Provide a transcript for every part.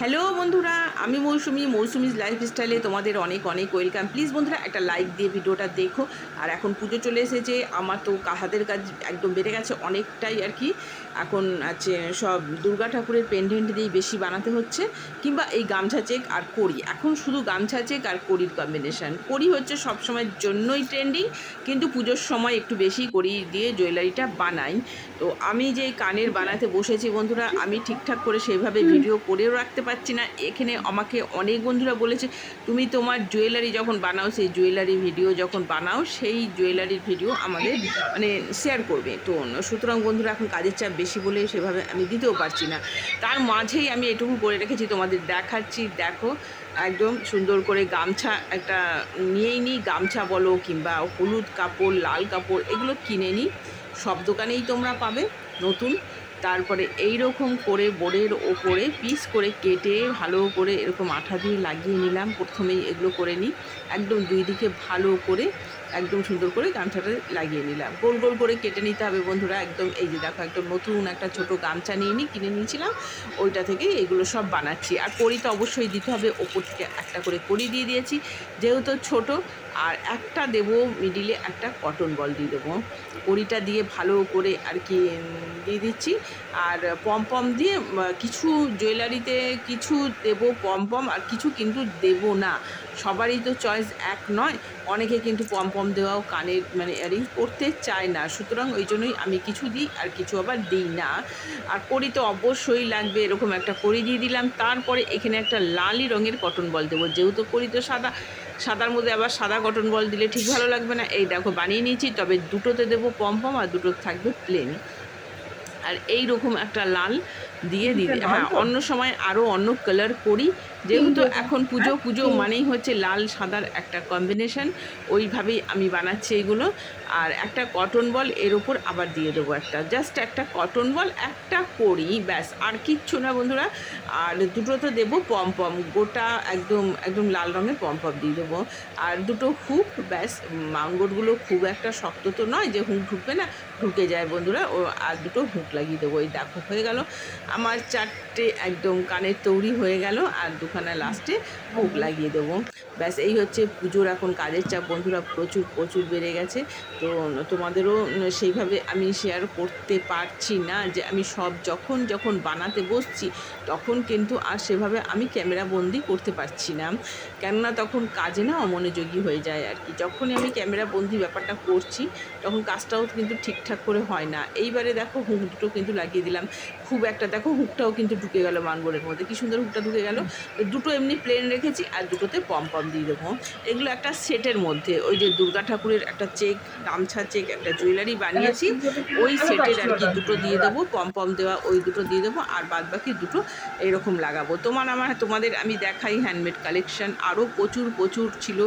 Hello বন্ধুরা, আমি মৌসুমিজ লাইফস্টাইলে তোমাদের অনেক অনেক ওয়েলকাম। প্লিজ বন্ধুরা একটা লাইক দিয়ে ভিডিওটা দেখো। আর এখন পুজো চলে এসেছে, আমার তো হাতের কাজ একদম বেড়ে গেছে অনেকটাই আর কি। এখন আছে সব দুর্গা ঠাকুরের পেন্ডেন্ট দিয়েই বেশি বানাতে হচ্ছে, কিংবা এই গামছা চেক আর কড়ি। এখন শুধু গামছা চেক আর কড়ির কম্বিনেশান। কড়ি হচ্ছে সবসময়ের জন্যই ট্রেন্ডিং, কিন্তু পুজোর সময় একটু বেশি কড়ি দিয়ে জুয়েলারিটা বানাই। তো আমি যে কানের বানাতে বসেছি বন্ধুরা, আমি ঠিকঠাক করে সেইভাবে ভিডিও করেও রাখতে পারছি না। এখানে আমাকে অনেক বন্ধুরা বলেছে, তুমি তোমার জুয়েলারি যখন বানাও, সেই জুয়েলারি ভিডিও যখন বানাও, সেই জুয়েলারির ভিডিও আমাদের মানে শেয়ার করবে। তো সুতরাং বন্ধুরা এখন কাজের চাপ বেশি বলে সেভাবে আমি দিতেও পারছি না। তার মাঝেই আমি এটুকু করে রেখেছি, তোমাদের দেখাচ্ছি। দেখো, একদম সুন্দর করে গামছা একটা নিয়েই নিই। গামছা বলো কিংবা হলুদ কাপড়, লাল কাপড়, এগুলো কিনে নিই। সব দোকানেই তোমরা পাবে নতুন। তারপরে এই রকম করে বোর্ডের ওপরে পিস করে কেটে ভালো করে এরকম আঠা দিয়ে লাগিয়ে নিলাম। প্রথমেই এগুলো করে নিই, একদম দুই দিকে ভালো করে একদম সুন্দর করে গামছাটা লাগিয়ে নিলাম। গোল গোল করে কেটে নিতে হবে বন্ধুরা। একদম এই যে দেখো, একদম নতুন একটা ছোট গামছা কিনে নিয়েছিলাম, ওইটা থেকে এগুলো সব বানাচ্ছি। আর কড়ি তো অবশ্যই দিতে হবে, ওপর থেকে একটা করে কড়ি দিয়ে দিয়েছি যেহেতু ছোট। আর একটা দেবো মিডিলে একটা কটন বল দিয়ে দেবো। কড়িটা দিয়ে ভালো করে আর কি দিয়ে দিচ্ছি। আর পম দিয়ে কিছু জুয়েলারিতে কিছু দেবো পম, আর কিছু কিন্তু দেবো না। সবারই তো চয়েস এক নয়, অনেকে কিন্তু পম দেওয়াও কানের মানে ইয়ারিং করতে চায় না। সুতরাং ওই জন্যই আমি কিছু দিই আর কিছু আবার দিই না। আর কড়ি তো অবশ্যই লাগবে, এরকম একটা কড়ি দিয়ে দিলাম। তারপরে এখানে একটা লালি রঙের কটন বল দেবো, যেহেতু কড়ি তো সাদা, সাদার মধ্যে আবার সাদা কটন বল দিলে ঠিক ভালো লাগবে না। এই দেখো বানিয়ে নিয়েছি, তবে দুটোতে দেবো পম আর দুটো থাকবে প্লেন। আর এই রকম একটা লাল দিয়ে দিদি। হ্যাঁ, অন্য সময় আরও অন্য কালার করি, যেহেতু এখন পুজো মানেই হচ্ছে লাল সাদার একটা কম্বিনেশন। ওইভাবেই আমি বানাচ্ছি এগুলো। আর একটা কটন বল এর ওপর আবার দিয়ে দেবো, একটা জাস্ট একটা কটন বল, একটা করি, ব্যাস আর কিচ্ছু না বন্ধুরা। আর দুটোতে দেবো পম গোটা, একদম একদম লাল রঙের পম দিয়ে দেবো। আর দুটো হুক, ব্যাস। মাউন্টগুলো খুব একটা শক্ত তো নয় যে হুক ঢুকবে না, ঢুকে যায় বন্ধুরা। ও আর দুটো হুক লাগিয়ে দেবো। এই দেখো হয়ে গেল আমার চারটে একদম কানের তৈরি হয়ে গেল। আর দুখানা লাস্টে হুক লাগিয়ে দেবো, ব্যাস। এই হচ্ছে পুজোর এখন কাজের চাপ বন্ধুরা, প্রচুর প্রচুর বেড়ে গেছে। তো তোমাদেরও সেইভাবে আমি শেয়ার করতে পারছি না যে আমি সব যখন যখন বানাতে বসছি তখন কিন্তু আর সেভাবে আমি ক্যামেরা বন্দি করতে পারছি না, কেননা তখন কাজে না অমনোযোগী হয়ে যায় আর কি। যখনই আমি ক্যামেরা বন্দি ব্যাপারটা করছি তখন কাজটাও কিন্তু ঠিকঠাক করে হয় না। এইবারে দেখো হুক দুটো কিন্তু লাগিয়ে দিলাম, খুব একটা দেখো হুকটাও কিন্তু ঢুকে গেল মানবোর্ডের মধ্যে, কি সুন্দর হুকটা ঢুকে গেল। দুটো এমনি প্লেন রেখেছি আর দুটোতে পম দিয়ে দেবো। এগুলো একটা সেটের মধ্যে, ওই যে দুর্গা ঠাকুরের একটা চেক, গামছা চেক, একটা জুয়েলারি বানিয়েছি, ওই সেটের আর কি দুটো দিয়ে দেবো। পম দেওয়া ওই দুটো দিয়ে দেবো, আর বাদ বাকি দুটো এরকম লাগাবো। তোমাদের আমি দেখাই হ্যান্ডমেড কালেকশান আরও প্রচুর প্রচুর ছিল।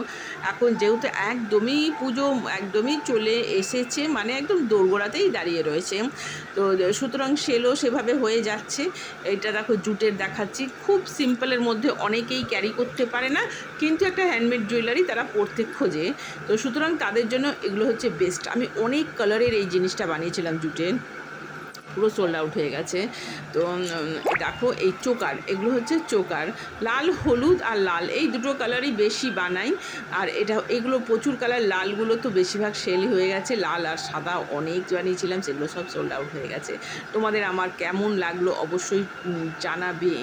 এখন যেহেতু একদমই পুজো একদমই চলে এসেছে, মানে একদম দোরগোড়াতেই দাঁড়িয়ে রয়েছে, তো সুতরাং সেলও সেভাবে হয়ে যাচ্ছে। এটা দেখো জুটের দেখাচ্ছি, খুব সিম্পলের মধ্যে, অনেকেই ক্যারি করতে পারে না, কিন্তু একটা হ্যান্ডমেড জুয়েলারি তারা পরতে খোঁজে। তো সুতরাং তাদের জন্য এগুলো হচ্ছে বেস্ট। আমি অনেক কালারের এই জিনিসটা বানিয়েছিলাম জুটের, পুরো সোল্ড আউট হয়ে গেছে। তো দেখো এই চোকার, এগুলো হচ্ছে চোকার, লাল হলুদ আর লাল, এই দুটো কালারই বেশি বানাই। আর এগুলো প্রচুর কালার, লালগুলো তো বেশিরভাগ সেল হয়ে গেছে, লাল আর সাদা অনেক বানিয়েছিলাম, সেগুলো সব সোল্ড আউট হয়ে গেছে। তোমাদের আমার কেমন লাগলো অবশ্যই জানাবে।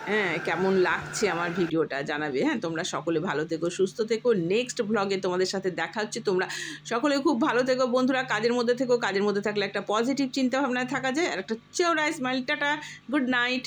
হ্যাঁ, কেমন লাগছে আমার ভিডিওটা জানাবে। হ্যাঁ, তোমরা সকলে ভালো থেকো, সুস্থ থেকো। নেক্সট ব্লগে তোমাদের সাথে দেখা হচ্ছে। তোমরা সকলে খুব ভালো থেকো বন্ধুরা, কাজের মধ্যে থেকো। কাজের মধ্যে থাকলে একটা পজিটিভ চিন্তাভাবনায় থাকা যায়, আর একটা Chaura smile. Tata, good night.